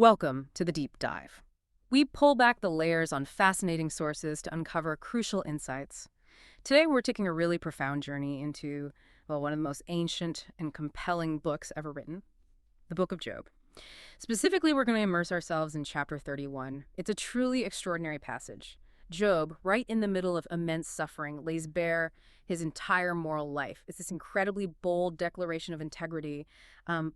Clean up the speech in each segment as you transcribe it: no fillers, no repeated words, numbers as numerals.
Welcome to the Deep Dive. We pull back the layers on fascinating sources to uncover crucial insights. Today, we're taking a really profound journey into, well, one of the most ancient and compelling books ever written, the Book of Job. Specifically, we're going to immerse ourselves in chapter 31. It's a truly extraordinary passage. Job, right in the middle of immense suffering, lays bare his entire moral life. It's this incredibly bold declaration of integrity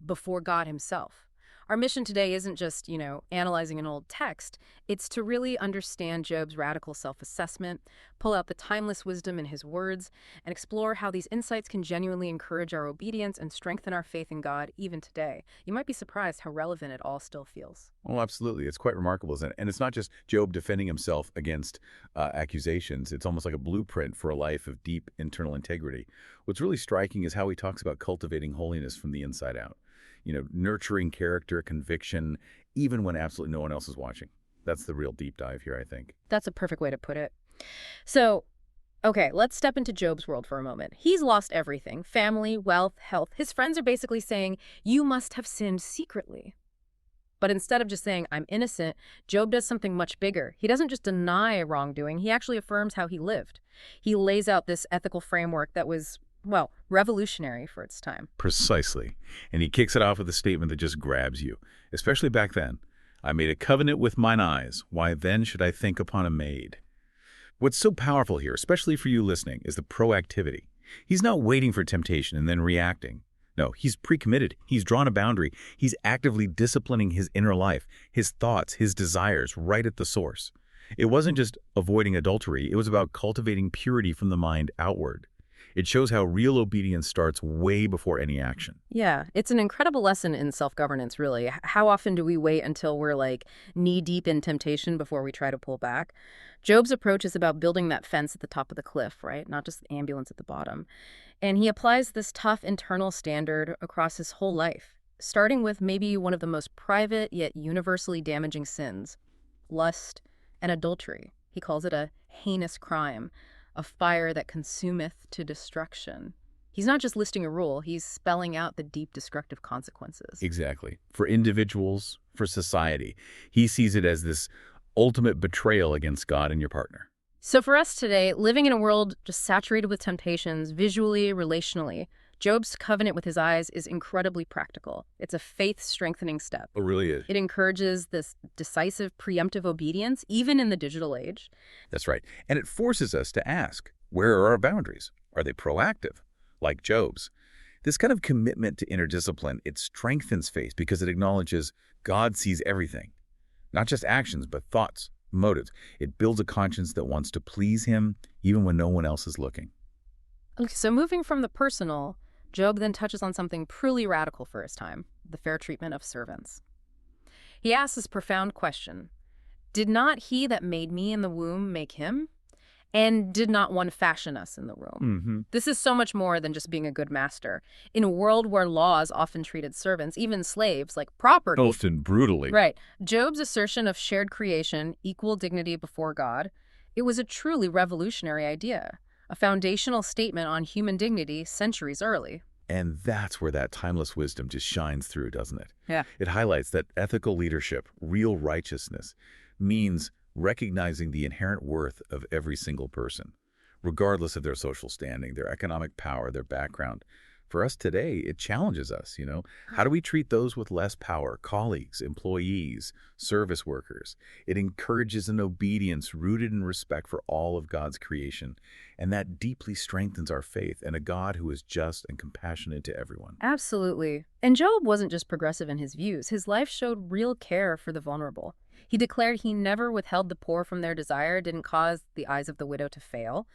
before God himself. Our mission today isn't just, analyzing an old text. It's to really understand Job's radical self-assessment, pull out the timeless wisdom in his words, and explore how these insights can genuinely encourage our obedience and strengthen our faith in God even today. You might be surprised how relevant it all still feels. Oh, absolutely. It's quite remarkable, isn't it? And it's not just Job defending himself against accusations. It's almost like a blueprint for a life of deep internal integrity. What's really striking is how he talks about cultivating holiness from the inside out. Nurturing character, conviction, even when absolutely no one else is watching. That's the real deep dive here, I think. That's a perfect way to put it. So, okay, let's step into Job's world for a moment. He's lost everything: family, wealth, health. His friends are basically saying, you must have sinned secretly. But instead of just saying, I'm innocent, Job does something much bigger. He doesn't just deny wrongdoing, he actually affirms how he lived. He lays out this ethical framework that was, well, revolutionary for its time. Precisely. And he kicks it off with a statement that just grabs you, especially back then. I made a covenant with mine eyes. Why then should I think upon a maid? What's so powerful here, especially for you listening, is the proactivity. He's not waiting for temptation and then reacting. No, he's pre-committed. He's drawn a boundary. He's actively disciplining his inner life, his thoughts, his desires, right at the source. It wasn't just avoiding adultery. It was about cultivating purity from the mind outward. It shows how real obedience starts way before any action. Yeah, it's an incredible lesson in self-governance, really. How often do we wait until we're knee-deep in temptation before we try to pull back? Job's approach is about building that fence at the top of the cliff, right? Not just the ambulance at the bottom. And he applies this tough internal standard across his whole life, starting with maybe one of the most private yet universally damaging sins: lust and adultery. He calls it a heinous crime, a fire that consumeth to destruction. He's not just listing a rule, he's spelling out the deep destructive consequences. Exactly. For individuals, for society. He sees it as this ultimate betrayal against God and your partner. So for us today, living in a world just saturated with temptations, visually, relationally, Job's covenant with his eyes is incredibly practical. It's a faith-strengthening step. It really is. It encourages this decisive, preemptive obedience, even in the digital age. That's right. And it forces us to ask, where are our boundaries? Are they proactive, like Job's? This kind of commitment to inner discipline, it strengthens faith because it acknowledges God sees everything, not just actions, but thoughts, motives. It builds a conscience that wants to please him even when no one else is looking. Okay, so moving from the personal, Job then touches on something truly radical for his time: the fair treatment of servants. He asks this profound question: did not he that made me in the womb make him? And did not one fashion us in the womb? This is so much more than just being a good master. In a world where laws often treated servants, even slaves, like property. Often brutally. Right. Job's assertion of shared creation, equal dignity before God, it was a truly revolutionary idea, a foundational statement on human dignity centuries early. And that's where that timeless wisdom just shines through, doesn't it? Yeah. It highlights that ethical leadership, real righteousness, means recognizing the inherent worth of every single person, regardless of their social standing, their economic power, their background. For us today, it challenges us, How do we treat those with less power, colleagues, employees, service workers? It encourages an obedience rooted in respect for all of God's creation, and that deeply strengthens our faith in a God who is just and compassionate to everyone. Absolutely. And Job wasn't just progressive in his views. His life showed real care for the vulnerable. He declared he never withheld the poor from their desire, didn't cause the eyes of the widow to fail.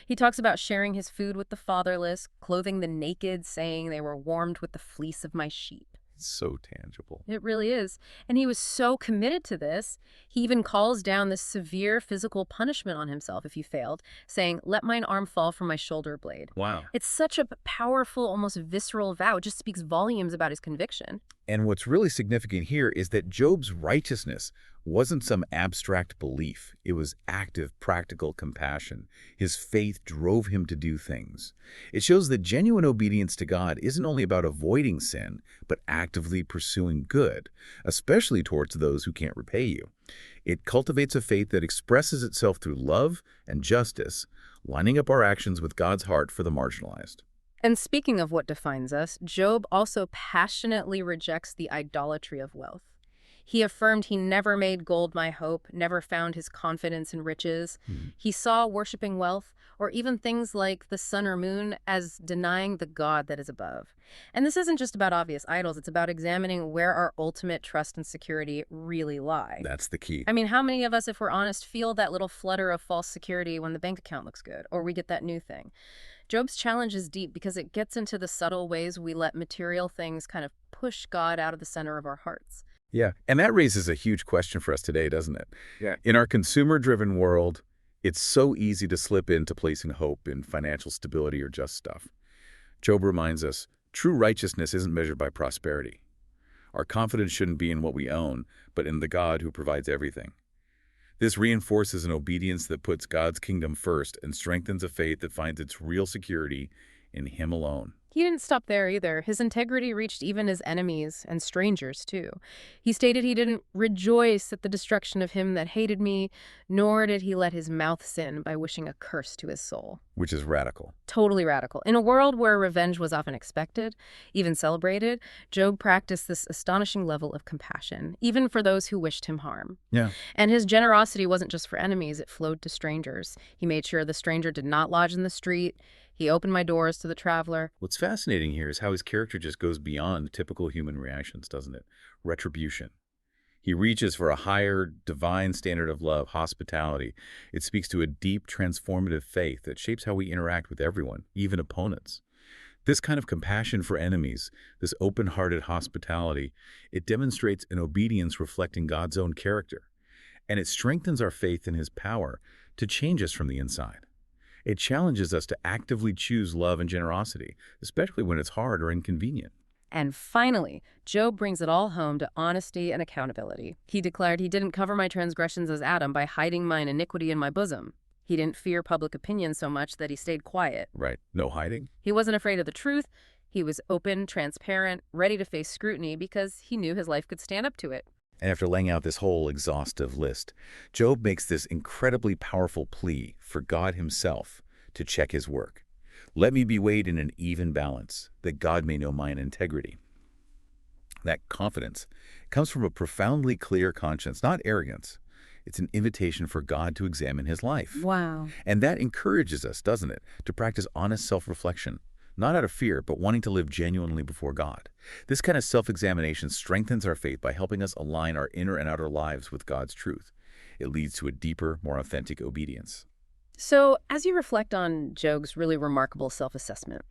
He talks about sharing his food with the fatherless, clothing the naked, saying they were warmed with the fleece of my sheep. It's so tangible. It really is. And he was so committed to this, he even calls down this severe physical punishment on himself if he failed, saying, let mine arm fall from my shoulder blade. Wow. It's such a powerful, almost visceral vow. It just speaks volumes about his conviction. And what's really significant here is that Job's righteousness wasn't some abstract belief. It was active, practical compassion. His faith drove him to do things. It shows that genuine obedience to God isn't only about avoiding sin, but actively pursuing good, especially towards those who can't repay you. It cultivates a faith that expresses itself through love and justice, lining up our actions with God's heart for the marginalized. And speaking of what defines us, Job also passionately rejects the idolatry of wealth. He affirmed he never made gold my hope, never found his confidence in riches. Mhm. He saw worshiping wealth, or even things like the sun or moon, as denying the God that is above. And this isn't just about obvious idols, it's about examining where our ultimate trust and security really lie. That's the key. I mean, how many of us, if we're honest, feel that little flutter of false security when the bank account looks good, or we get that new thing? Job's challenge is deep because it gets into the subtle ways we let material things kind of push God out of the center of our hearts. Yeah, and that raises a huge question for us today, doesn't it? Yeah. In our consumer-driven world, it's so easy to slip into placing hope in financial stability or just stuff. Job reminds us, true righteousness isn't measured by prosperity. Our confidence shouldn't be in what we own, but in the God who provides everything. This reinforces an obedience that puts God's kingdom first and strengthens a faith that finds its real security in Him alone. He didn't stop there either. His integrity reached even his enemies and strangers, too. He stated he didn't rejoice at the destruction of him that hated me, nor did he let his mouth sin by wishing a curse to his soul. Which is radical. Totally radical. In a world where revenge was often expected, even celebrated, Job practiced this astonishing level of compassion, even for those who wished him harm. Yeah. And his generosity wasn't just for enemies, it flowed to strangers. He made sure the stranger did not lodge in the street. He opened my doors to the traveler. What's fascinating here is how his character just goes beyond typical human reactions, doesn't it? Retribution. He reaches for a higher, divine standard of love, hospitality. It speaks to a deep, transformative faith that shapes how we interact with everyone, even opponents. This kind of compassion for enemies, this open-hearted hospitality, it demonstrates an obedience reflecting God's own character. And it strengthens our faith in His power to change us from the inside. It challenges us to actively choose love and generosity, especially when it's hard or inconvenient. And finally, Job brings it all home to honesty and accountability. He declared he didn't cover my transgressions as Adam by hiding mine iniquity in my bosom. He didn't fear public opinion so much that he stayed quiet. Right. No hiding. He wasn't afraid of the truth. He was open, transparent, ready to face scrutiny because he knew his life could stand up to it. And after laying out this whole exhaustive list, Job makes this incredibly powerful plea for God Himself to check His work. Let me be weighed in an even balance, that God may know mine integrity. That confidence comes from a profoundly clear conscience, not arrogance. It's an invitation for God to examine His life. Wow. And that encourages us, doesn't it, to practice honest self-reflection, not out of fear, but wanting to live genuinely before God. This kind of self-examination strengthens our faith by helping us align our inner and outer lives with God's truth. It leads to a deeper, more authentic obedience. So, as you reflect on Job's really remarkable self-assessment,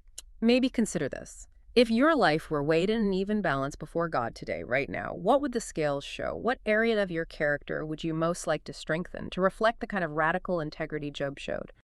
maybe consider this. If your life were weighed in an even balance before God today, right now, what would the scales show? What area of your character would you most like to strengthen to reflect the kind of radical integrity Job showed?